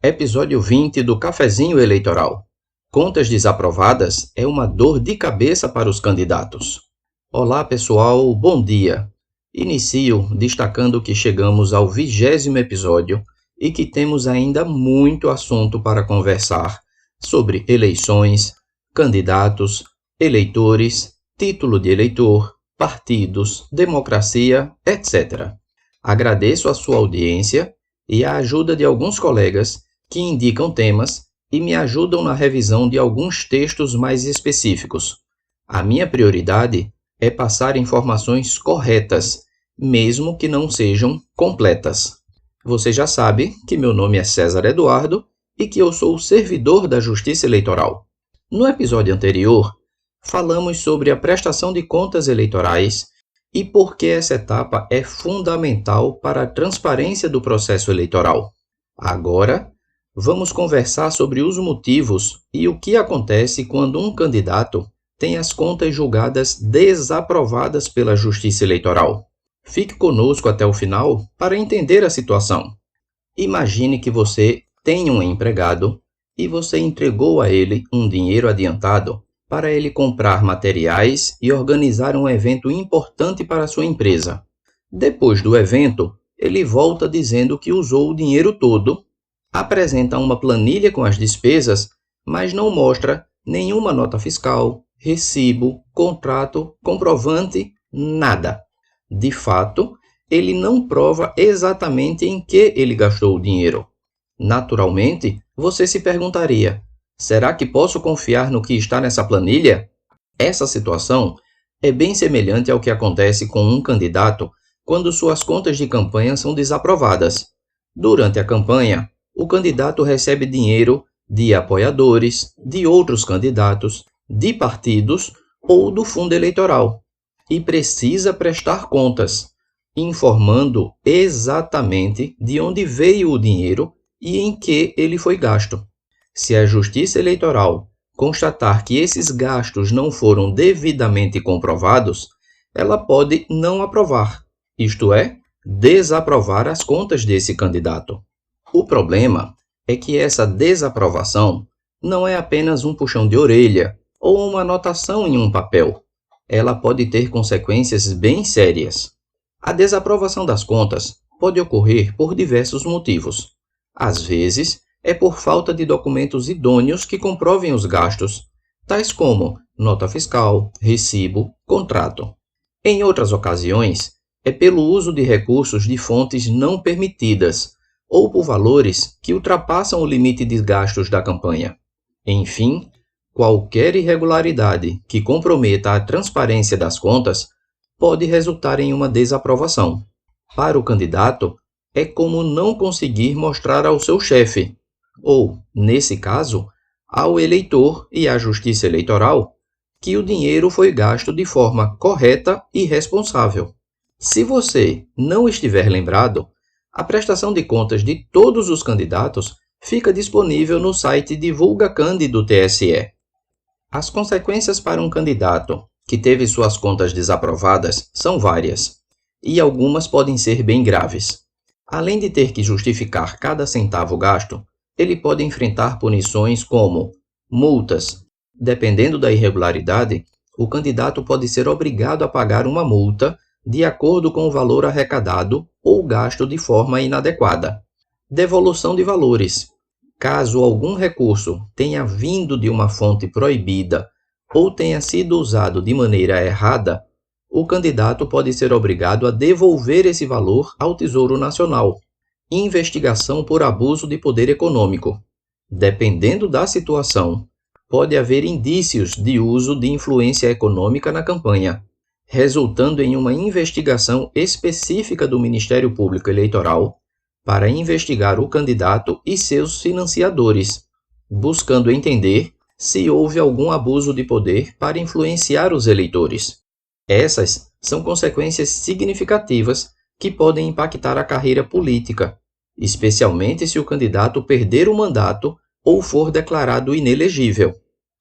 Episódio 20 do Cafezinho Eleitoral. Contas desaprovadas é uma dor de cabeça para os candidatos. Olá pessoal, bom dia. Inicio destacando que chegamos ao 20º episódio e que temos ainda muito assunto para conversar sobre eleições, candidatos, eleitores, título de eleitor, partidos, democracia, etc. Agradeço a sua audiência e a ajuda de alguns colegas que indicam temas e me ajudam na revisão de alguns textos mais específicos. A minha prioridade é passar informações corretas, mesmo que não sejam completas. Você já sabe que meu nome é César Eduardo e que eu sou o servidor da Justiça Eleitoral. No episódio anterior, falamos sobre a prestação de contas eleitorais e por que essa etapa é fundamental para a transparência do processo eleitoral. Agora, vamos conversar sobre os motivos e o que acontece quando um candidato tem as contas julgadas desaprovadas pela Justiça Eleitoral. Fique conosco até o final para entender a situação. Imagine que você tem um empregado e você entregou a ele um dinheiro adiantado para ele comprar materiais e organizar um evento importante para a sua empresa. Depois do evento, ele volta dizendo que usou o dinheiro todo, apresenta uma planilha com as despesas, mas não mostra nenhuma nota fiscal, recibo, contrato, comprovante, nada. De fato, ele não prova exatamente em que ele gastou o dinheiro. Naturalmente, você se perguntaria: será que posso confiar no que está nessa planilha? Essa situação é bem semelhante ao que acontece com um candidato quando suas contas de campanha são desaprovadas. Durante a campanha, o candidato recebe dinheiro de apoiadores, de outros candidatos, de partidos ou do fundo eleitoral e precisa prestar contas, informando exatamente de onde veio o dinheiro e em que ele foi gasto. Se a Justiça Eleitoral constatar que esses gastos não foram devidamente comprovados, ela pode não aprovar, isto é, desaprovar as contas desse candidato. O problema é que essa desaprovação não é apenas um puxão de orelha ou uma anotação em um papel. Ela pode ter consequências bem sérias. A desaprovação das contas pode ocorrer por diversos motivos. Às vezes, é por falta de documentos idôneos que comprovem os gastos, tais como nota fiscal, recibo, contrato. Em outras ocasiões, é pelo uso de recursos de fontes não permitidas ou por valores que ultrapassam o limite de gastos da campanha. Enfim, qualquer irregularidade que comprometa a transparência das contas pode resultar em uma desaprovação. Para o candidato, é como não conseguir mostrar ao seu chefe, ou, nesse caso, ao eleitor e à Justiça Eleitoral, que o dinheiro foi gasto de forma correta e responsável. Se você não estiver lembrado, a prestação de contas de todos os candidatos fica disponível no site DivulgaCand do TSE. As consequências para um candidato que teve suas contas desaprovadas são várias, e algumas podem ser bem graves. Além de ter que justificar cada centavo gasto, ele pode enfrentar punições como multas. Dependendo da irregularidade, o candidato pode ser obrigado a pagar uma multa de acordo com o valor arrecadado ou gasto de forma inadequada. Devolução de valores. Caso algum recurso tenha vindo de uma fonte proibida ou tenha sido usado de maneira errada, o candidato pode ser obrigado a devolver esse valor ao Tesouro Nacional. Investigação por abuso de poder econômico. Dependendo da situação, pode haver indícios de uso de influência econômica na campanha, resultando em uma investigação específica do Ministério Público Eleitoral para investigar o candidato e seus financiadores, buscando entender se houve algum abuso de poder para influenciar os eleitores. Essas são consequências significativas que podem impactar a carreira política, especialmente se o candidato perder o mandato ou for declarado inelegível,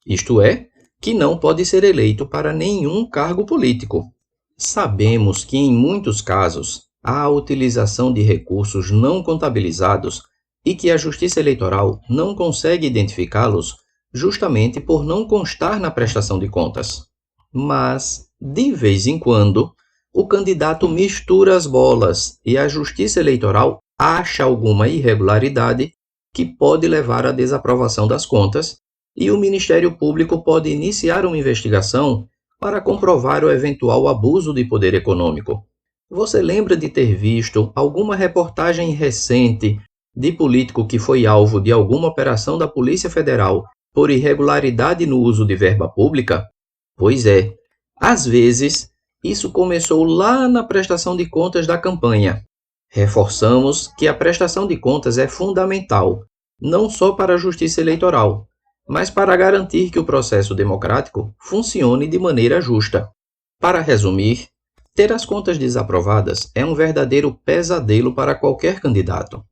isto é, que não pode ser eleito para nenhum cargo político. Sabemos que, em muitos casos, a utilização de recursos não contabilizados e que a Justiça Eleitoral não consegue identificá-los justamente por não constar na prestação de contas. Mas, de vez em quando, o candidato mistura as bolas e a Justiça Eleitoral acha alguma irregularidade que pode levar à desaprovação das contas, e o Ministério Público pode iniciar uma investigação para comprovar o eventual abuso de poder econômico. Você lembra de ter visto alguma reportagem recente de político que foi alvo de alguma operação da Polícia Federal por irregularidade no uso de verba pública? Pois é, às vezes, isso começou lá na prestação de contas da campanha. Reforçamos que a prestação de contas é fundamental, não só para a Justiça Eleitoral, mas para garantir que o processo democrático funcione de maneira justa. Para resumir, ter as contas desaprovadas é um verdadeiro pesadelo para qualquer candidato.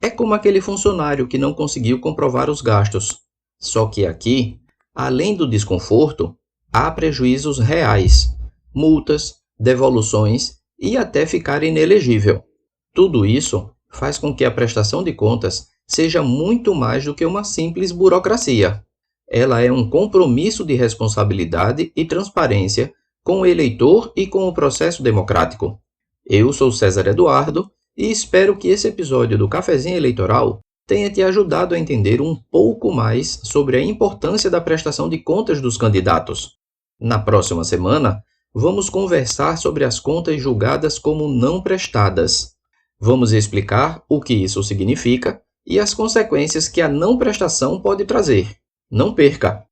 É como aquele funcionário que não conseguiu comprovar os gastos. Só que aqui, além do desconforto, há prejuízos reais, multas, devoluções e até ficar inelegível. Tudo isso faz com que a prestação de contas seja muito mais do que uma simples burocracia. Ela é um compromisso de responsabilidade e transparência com o eleitor e com o processo democrático. Eu sou César Eduardo e espero que esse episódio do Cafezinho Eleitoral tenha te ajudado a entender um pouco mais sobre a importância da prestação de contas dos candidatos. Na próxima semana, vamos conversar sobre as contas julgadas como não prestadas. Vamos explicar o que isso significa e as consequências que a não prestação pode trazer. Não perca!